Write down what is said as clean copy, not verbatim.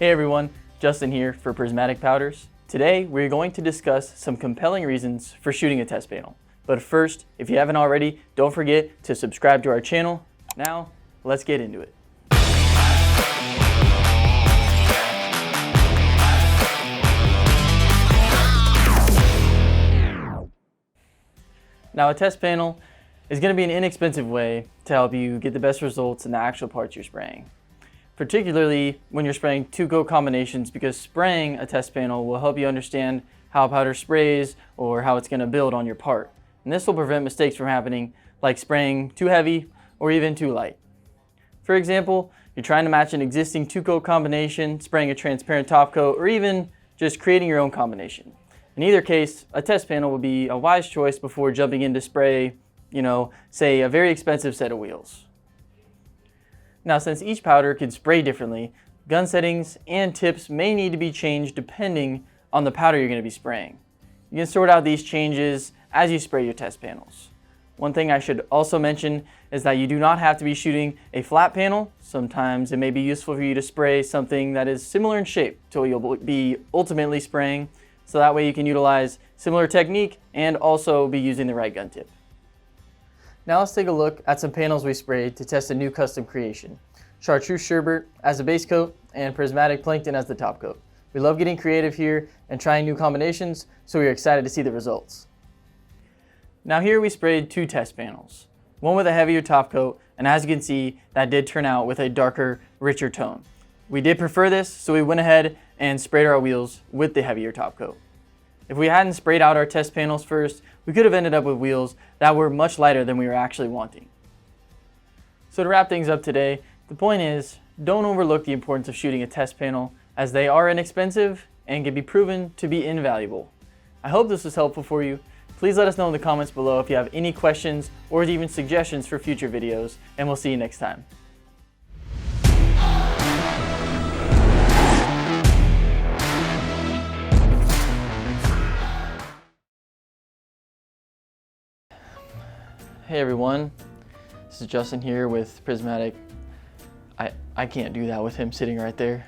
Hey everyone, Justin here for Prismatic Powders. Today we're going to discuss some compelling reasons for shooting a test panel. But first, if you haven't already, don't forget to subscribe to our channel. Now, let's get into it. Now, a test panel is going to be an inexpensive way to help you get the best results in the actual parts you're spraying. Particularly when you're spraying two coat combinations, because spraying a test panel will help you understand how powder sprays or how it's going to build on your part. And this will prevent mistakes from happening, like spraying too heavy or even too light. For example, you're trying to match an existing two coat combination, spraying a transparent top coat, or even just creating your own combination. In either case, a test panel would be a wise choice before jumping in to spray, say a very expensive set of wheels. Now, since each powder can spray differently, gun settings and tips may need to be changed depending on the powder you're going to be spraying. You can sort out these changes as you spray your test panels. One thing I should also mention is that you do not have to be shooting a flat panel. Sometimes it may be useful for you to spray something that is similar in shape to what you'll be ultimately spraying, so that way you can utilize similar technique and also be using the right gun tip. Now let's take a look at some panels we sprayed to test a new custom creation. Chartreuse sherbet as a base coat and prismatic plankton as the top coat. We love getting creative here and trying new combinations, so we're excited to see the results. Now here we sprayed two test panels, one with a heavier top coat, and as you can see, that did turn out with a darker, richer tone. We did prefer this, so we went ahead and sprayed our wheels with the heavier top coat. If we hadn't sprayed out our test panels first, we could have ended up with wheels that were much lighter than we were actually wanting. So to wrap things up today, the point is, don't overlook the importance of shooting a test panel, as they are inexpensive and can be proven to be invaluable. I hope this was helpful for you. Please let us know in the comments below if you have any questions or even suggestions for future videos, and we'll see you next time. Hey everyone, this is Justin here with Prismatic. I can't do that with him sitting right there.